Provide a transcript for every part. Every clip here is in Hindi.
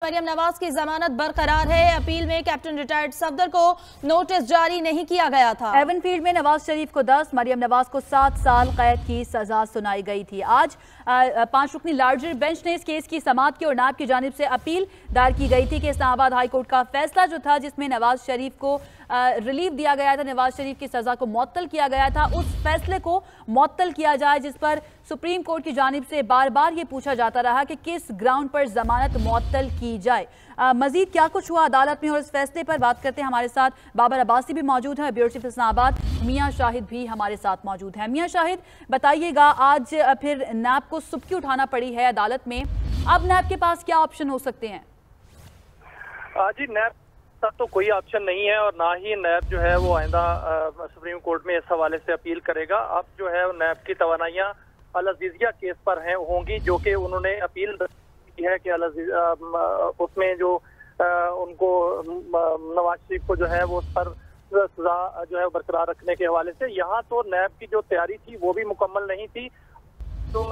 मरियम नवाज की जमानत बरकरार है। अपील में कैप्टन रिटायर्ड सफदर को नोटिस जारी नहीं किया गया था। एवनफील्ड में नवाज शरीफ को 10, मरियम नवाज को 7 साल कैद की सजा सुनाई गई थी। आज 5 रुकनी लार्जर बेंच ने इस केस की समाअत की और नायब की जानिब से अपील दायर की गई थी कि इस्लामाबाद हाई कोर्ट का फैसला जो था जिसमें नवाज शरीफ को रिलीफ दिया गया था, नवाज शरीफ की सजा को मुअत्तल किया गया था, उस फैसले को मुअत्तल किया जाए जिस पर सुप्रीम कोर्ट की जानिब से बार बार ये पूछा जाता रहा कि किस ग्राउंड पर जमानत मुअत्तल की जाए। मजीद क्या कुछ हुआ अदालत में और इस फैसले पर बात करते हैं। हमारे साथ बाबर अब्बासी भी मौजूद है, ब्यूरो चीफ इस्लामाबाद। मियां शाहिद भी हमारे साथ मौजूद हैं। मियां शाहिद, बताइएगा, आज फिर नैब को सुबकी उठाना पड़ी है अदालत में, अब नैब के पास क्या ऑप्शन हो सकते हैं? जी, नैब तक तो कोई ऑप्शन नहीं है और ना ही नैब जो है वो आइंदा सुप्रीम कोर्ट में इस हवाले से अपील करेगा। अब जो है नैब की तवानाइयाँ अल अजीजिया केस पर होंगी, जो कि उन्होंने अपील की है कि उसमें जो उनको नवाज शरीफ को जो है वो सर सजा जो है बरकरार रखने के हवाले से। यहाँ तो नैब की जो तैयारी थी वो भी मुकम्मल नहीं थी, तो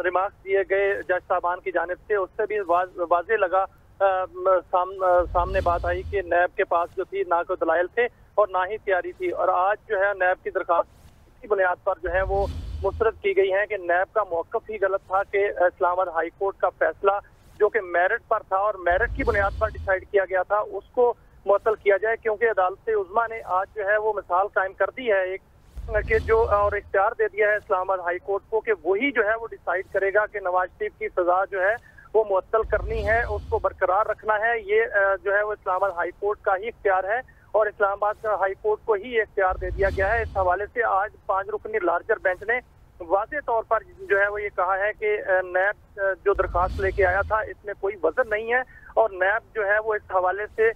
रिमार्क्स दिए गए जज साहबान की जानिब से उससे भी वाज़े लगा सामने बात आई कि नैब के पास जो थी ना कोई दलाइल थे और ना ही तैयारी थी। और आज जो है नैब की दरखास्त की बुनियाद पर जो है वो मुस्तरद की गई है कि नैब का मौक़िफ़ ही गलत था कि इस्लामाबाद हाई कोर्ट का फैसला जो कि मेरिट पर था और मेरिट की बुनियाद पर डिसाइड किया गया था उसको मुअत्तल किया जाए, क्योंकि अदालत उज़्मा ने आज जो है वो मिसाल कायम कर दी है एक कि जो और इख्तियार दे दिया है इस्लामाबाद हाई कोर्ट को कि वही जो है वो डिसाइड करेगा कि नवाज शरीफ की सजा जो है वो मुअत्तल करनी है, उसको बरकरार रखना है। ये जो है वो इस्लामाबाद हाई कोर्ट का ही इख्तियार है और इस्लामाबाद हाई कोर्ट को ही इख्तियार दे दिया गया है। इस हवाले से आज 5 रुकनी लार्जर बेंच ने वाज़े तौर पर जो है वो ये कहा है कि नैब जो दरखास्त लेके आया था इसमें कोई वजन नहीं है और नैब जो है वो इस हवाले से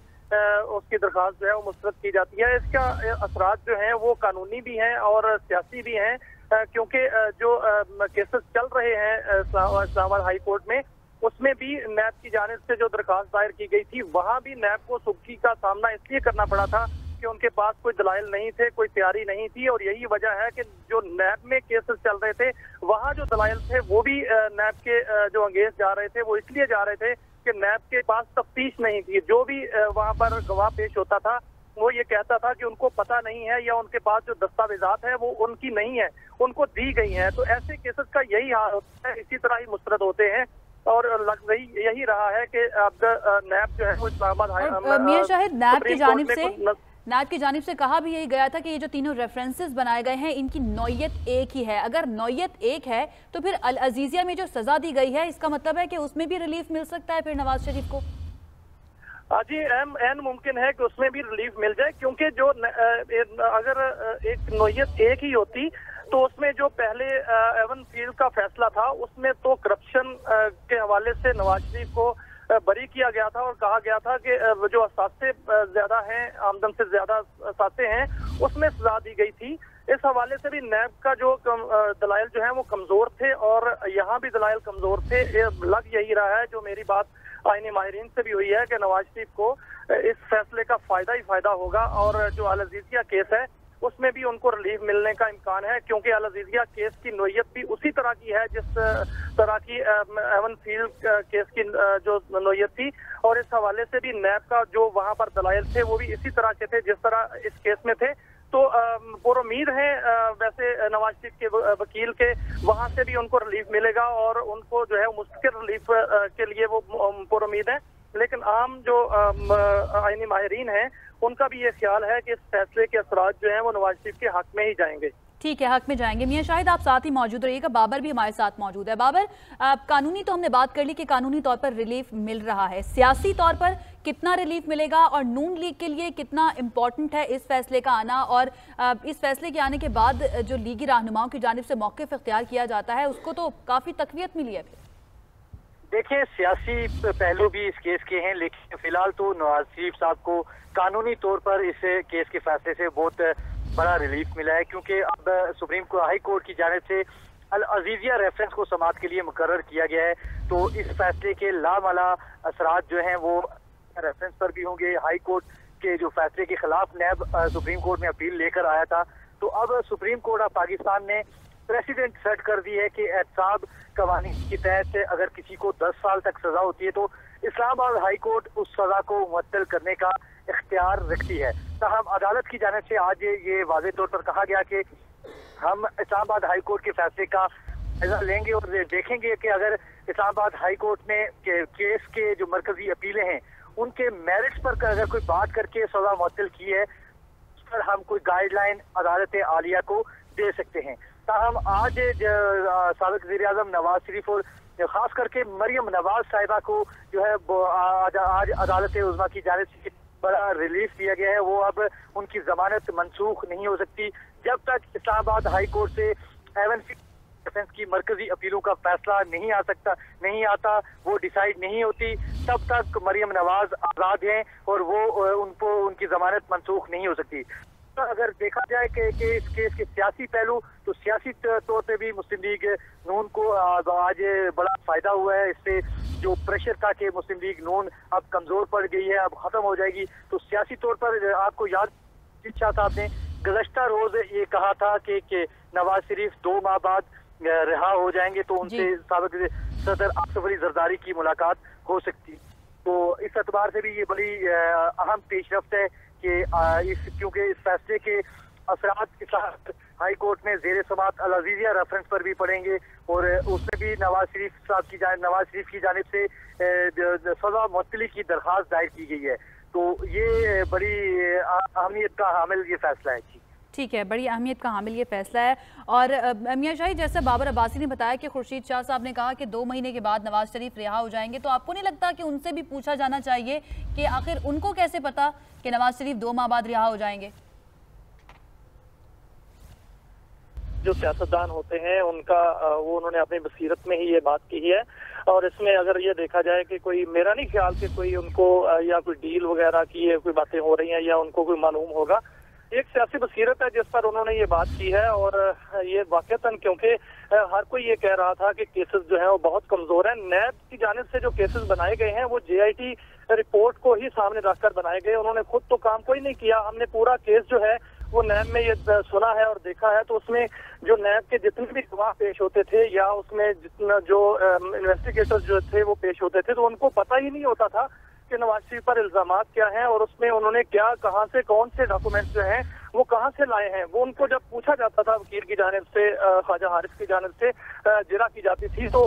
उसकी दरखास्त जो है वो मुस्तरद की जाती है। इसका असरात जो हैं वो कानूनी भी हैं और सियासी भी हैं, क्योंकि जो केसेस चल रहे हैं इस्लामाबाद हाई कोर्ट में उसमें भी नैब की जानिब से जो दरखास्त दायर की गई थी वहाँ भी नैब को सुबकी का सामना इसलिए करना पड़ा था कि उनके पास कोई दलाइल नहीं थे, कोई तैयारी नहीं थी और यही वजह है कि जो नैब में केसेस चल रहे थे वहाँ जो दलाइल थे वो भी नैब के जो अंगेज जा रहे थे वो इसलिए जा रहे थे कि नैब के पास तफ्तीश नहीं थी। जो भी वहाँ पर गवाह पेश होता था वो ये कहता था कि उनको पता नहीं है या उनके पास जो दस्तावेजात है वो उनकी नहीं है, उनको दी गई है। तो ऐसे केसेस का यही हाल होता है, इसी तरह ही मुस्तरद होते हैं और लग रही यही रहा है कि अब नैब जो है वो इस्लामाबाद मियां शाहिद, नैब की जानिब से कहा भी यही गया था कि ये जो तीनों रेफरेंसेस बनाए गए हैं इनकी नौयत एक ही है। अगर नौयत एक है तो फिर अल अजीजिया में जो सजा दी गई है इसका मतलब है कि उसमें भी रिलीफ मिल सकता है फिर नवाज शरीफ को? जी, एन मुमकिन है कि उसमें भी रिलीफ मिल जाए, क्योंकि जो अगर एक नौयत एक ही होती तो उसमें जो पहले एवनफील्ड का फैसला था उसमें तो करप्शन के हवाले से नवाज शरीफ को बरी किया गया था और कहा गया था कि जो असासे ज्यादा हैं, आमदन से ज्यादा असासे हैं, उसमें सजा दी गई थी। इस हवाले से भी नैब का जो दलाइल जो है वो कमजोर थे और यहाँ भी दलाइल कमजोर थे। लग यही रहा है, जो मेरी बात आईनी माहिरीन से भी हुई है, कि नवाज शरीफ को इस फैसले का फायदा ही फायदा होगा और जो अल अजीजिया केस है उसमें भी उनको रिलीफ मिलने का इम्कान है, क्योंकि अल अजीजिया केस की नोयत भी उसी तरह की है जिस तरह की एवनफील्ड केस की जो नोयत थी और इस हवाले से भी नैब का जो वहां पर दलाइल थे वो भी इसी तरह के थे जिस तरह इस केस में थे। तो पुरुम्मीद है वैसे नवाज शरीफ के वकील के वहां से भी उनको रिलीफ मिलेगा और उनको जो है मुस्तकिल रिलीफ के लिए वो पुरुम्मीद है। लेकिन आम जो आईनी माहिरीन हैं उनका भी ये ख्याल है कि इस फैसले के असरात जो हैं वो नवाज शरीफ के हक में ही जाएंगे। ठीक है, हक में जाएंगे। मियां शाहिद, आप साथ ही मौजूद रहिएगा। बाबर भी हमारे साथ मौजूद है। बाबर, कानूनी तो हमने बात कर ली कि कानूनी तौर पर रिलीफ मिल रहा है, सियासी तौर पर कितना रिलीफ मिलेगा और नून लीग के लिए कितना इम्पोर्टेंट है इस फैसले का आना, और इस फैसले के आने के बाद जो लीगी रहनुमाओं की जानिब से मौक़िफ़ इख्तियार किया जाता है उसको तो काफ़ी तक़वियत मिली है? देखिए, सियासी पहलू भी इस केस के हैं, लेकिन फिलहाल तो नवाज शरीफ साहब को कानूनी तौर पर इस केस के फैसले से बहुत बड़ा रिलीफ मिला है, क्योंकि अब सुप्रीम हाई कोर्ट की जानिब से अल अजीजिया रेफरेंस को समाअत के लिए मुकर्रर किया गया है। तो इस फैसले के लामाला असरात जो हैं वो रेफरेंस पर भी होंगे। हाई कोर्ट के जो फैसले के खिलाफ नैब सुप्रीम कोर्ट में अपील लेकर आया था, तो अब सुप्रीम कोर्ट ऑफ पाकिस्तान ने प्रेसिडेंट सेट कर दी है कि एहतसाब कवानीन के तहत अगर किसी को 10 साल तक सजा होती है तो इस्लामाबाद हाई कोर्ट उस सजा को मुअत्तल करने का इख्तियार रखती है। ताहम अदालत की जानिब से आज ये वाज़ेह तौर पर कहा गया कि हम इस्लामाबाद हाई कोर्ट के फैसले का जायजा लेंगे और देखेंगे कि अगर इस्लामाबाद हाई कोर्ट ने केस के जो मरकजी अपीलें हैं उनके मेरिट्स पर अगर कोई बात करके सजा मुअत्तल की है उस पर हम कोई गाइडलाइन अदालत आलिया को दे सकते हैं। ताहम आज साबिक़ वज़ीर-ए-आज़म नवाज शरीफ और खास करके मरियम नवाज साहिबा को जो है आज अदालत उज़्मा की जानिब से बड़ा रिलीफ दिया गया है। वो अब उनकी जमानत मनसूख नहीं हो सकती जब तक इस्लामाबाद हाई कोर्ट से एवनसी डिफेंस की मरकजी अपीलों का फैसला नहीं आता, वो डिसाइड नहीं होती, तब तक मरियम नवाज आज़ाद हैं और वो उनको उनकी जमानत मनसूख नहीं हो सकती। तो अगर देखा जाए कि इस केस के सियासी पहलू, तो सियासी तौर पे भी मुस्लिम लीग नून को आज बड़ा फायदा हुआ है। इससे जो प्रेशर था कि मुस्लिम लीग नून अब कमजोर पड़ गई है, अब खत्म हो जाएगी, तो सियासी तौर पर आपको याद शाह साहब ने गुज़श्ता रोज ये कहा था कि नवाज शरीफ 2 माह बाद रिहा हो जाएंगे तो उनसे साबिक़ सदर आसिफ अली जरदारी की मुलाकात हो सकती। तो इस एतबार से भी ये बड़ी अहम पेशरफ्त है कि क्योंकि इस फैसले के असरात हाई कोर्ट में ज़ेर समात अल अज़ीज़िया रेफरेंस पर भी पड़ेंगे और उसमें भी नवाज शरीफ की जानिब से सजा मुअत्तली की दरख्वास्त दायर की गई है। तो ये बड़ी अहमियत का हामिल ये फैसला है। जी ठीक है, बड़ी अहमियत का हामिल ये फैसला है। और मियां शाही, जैसे बाबर अब्बासी ने बताया कि खुर्शीद शाह साहब ने कहा कि 2 महीने के बाद नवाज शरीफ रिहा हो जाएंगे, तो आपको नहीं लगता कि उनसे भी पूछा जाना चाहिए कि आखिर उनको कैसे पता कि नवाज शरीफ 2 माह बाद रिहा हो जाएंगे? जो सियासतदान होते हैं उनका वो उन्होंने अपनी बसीरत में ही ये बात की है और इसमें अगर ये देखा जाए कि कोई, मेरा नहीं ख्याल कि कोई उनको या कोई डील वगैरह की कोई बातें हो रही हैं या उनको कोई मालूम होगा। एक सियासी बसीरत है जिस पर उन्होंने ये बात की है और ये वाकईतन, क्योंकि हर कोई ये कह रहा था कि केसेस जो है वो बहुत कमजोर हैं। नैब की जानिब से जो केसेस बनाए गए हैं वो JIT रिपोर्ट को ही सामने रखकर बनाए गए, उन्होंने खुद तो काम कोई नहीं किया। हमने पूरा केस जो है वो नैब में ये सुना है और देखा है, तो उसमें जो नैब के जितने भी गवाह पेश होते थे या उसमें जितना जो इन्वेस्टिगेटर्स जो थे वो पेश होते थे, तो उनको पता ही नहीं होता था कि नवाज शरीफ पर इल्जामात क्या हैं और उसमें उन्होंने क्या, कहां से, कौन से डॉक्यूमेंट्स जो हैं वो कहां से लाए हैं। वो उनको जब पूछा जाता था वकील की जानिब से, ख्वाजा हारिस की जानिब से जिरा की जाती थी, तो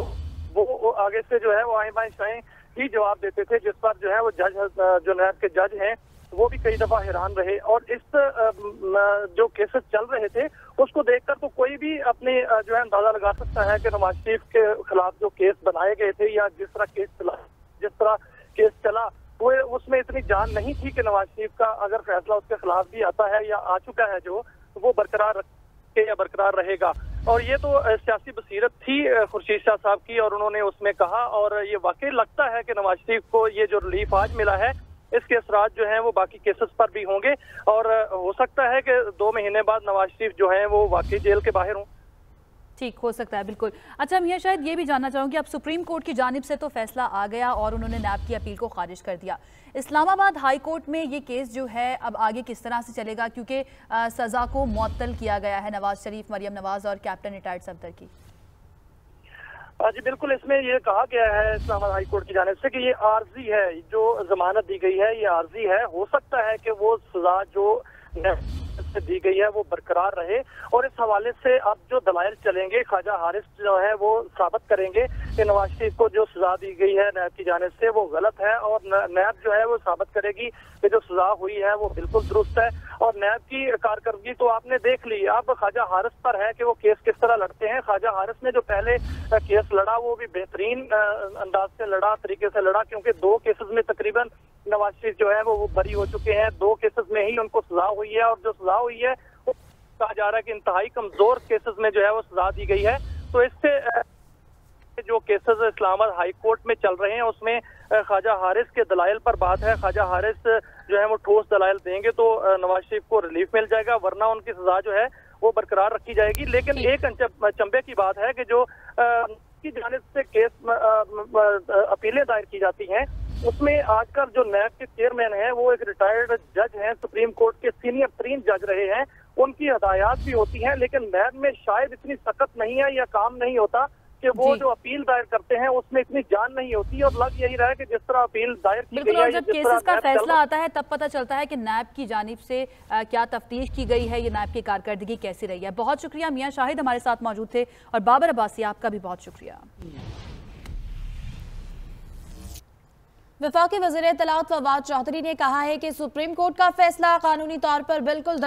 वो आगे से जो है वो आए बाएं शाएं ही जवाब देते थे, जिस पर जो है वो जज, जो नैब के जज हैं, वो भी कई दफा हैरान रहे। और इस जो केसेस चल रहे थे उसको देखकर तो कोई भी अपने जो है अंदाजा लगा सकता है कि नवाज शरीफ के खिलाफ जो केस बनाए गए थे या जिस तरह केस चला वो उसमें इतनी जान नहीं थी कि नवाज शरीफ का अगर फैसला उसके खिलाफ भी आता है या आ चुका है जो, वो बरकरार रखे या बरकरार रहेगा। और ये तो सियासी बसीरत थी खुर्शीद शाह साहब की और उन्होंने उसमें कहा, और ये वाकई लगता है कि नवाज शरीफ को ये जो रिलीफ आज मिला है इसके असरात जो हैं वो बाकी केसेस पर भी होंगे और हो सकता है कि 2 महीने बाद नवाज शरीफ जो हैं वो वाकई जेल के बाहर हों। ठीक हो सकता है, बिल्कुल। अच्छा मियां, शायद ये भी जानना चाहूँगी, अब सुप्रीम कोर्ट की जानिब से तो फैसला आ गया और उन्होंने नैब की अपील को खारिज कर दिया। इस्लामाबाद हाई कोर्ट में ये केस जो है अब आगे किस तरह से चलेगा, क्योंकि सज़ा को मुअत्तल किया गया है नवाज शरीफ, मरियम नवाज और कैप्टन रिटायर्ड सफदर की? जी बिल्कुल, इसमें ये कहा गया है इस्लामाबाद हाई कोर्ट की जानिब से कि ये आर्जी है, जो जमानत दी गई है ये आर्जी है। हो सकता है कि वो सजा जो दी गई है वो बरकरार रहे और इस हवाले से अब जो दलाइल चलेंगे, ख्वाजा हारिस जो है वो साबित करेंगे कि नवाज शरीफ को जो सजा दी गई है नैब की जानिब से वो गलत है और नैब जो है वो साबित करेगी कि जो सजा हुई है वो बिल्कुल दुरुस्त है। और नैब की कारकर्दगी तो आपने देख ली, अब ख्वाजा हारिस पर है कि वो केस किस तरह लड़ते हैं। ख्वाजा हारिस ने जो पहले केस लड़ा वो भी बेहतरीन अंदाज से लड़ा, तरीके से लड़ा, क्योंकि 2 केसेस में तकरीबन नवाज शरीफ जो है वो बरी हो चुके हैं, 2 केसेस में ही उनको सजा हुई है और जो सजा हुई है वो कहा जा रहा है कि इंतहाई कमजोर केसेस में जो है वो सजा दी गई है। तो इससे जो केसेस इस्लामाबाद हाई कोर्ट में चल रहे हैं उसमें ख्वाजा हारिस के दलाइल पर बात है। ख्वाजा हारिस जो है वो ठोस दलाइल देंगे तो नवाज शरीफ को रिलीफ मिल जाएगा, वरना उनकी सजा जो है वो बरकरार रखी जाएगी। लेकिन एक चंबे की बात है कि जो की जानिब से केस अपीलें दायर की जाती हैं उसमें आजकल जो नैब के चेयरमैन हैं वो एक रिटायर्ड जज हैं, सुप्रीम कोर्ट के सीनियर 3 जज रहे हैं, उनकी हदायत भी होती हैं, लेकिन नैब में शायद इतनी सख्त नहीं है या काम नहीं होता कि वो जो अपील दायर करते हैं उसमें इतनी जान नहीं होती, और लग यही रहा है कि जिस तरह अपील दायर की बिल्कुल, गई है, और जब केसेस का फैसला आता है तब पता चलता है कि नैब की जानिब से क्या तफ्तीश की गई है, ये नैब की कारकर्दगी कैसी रही है। बहुत शुक्रिया, मियां शाहिद हमारे साथ मौजूद थे, और बाबर अब्बासी आपका भी बहुत शुक्रिया। वफाकी वज़ीर इत्तलात फवाद चौधरी ने कहा है कि सुप्रीम कोर्ट का फैसला कानूनी तौर पर बिल्कुल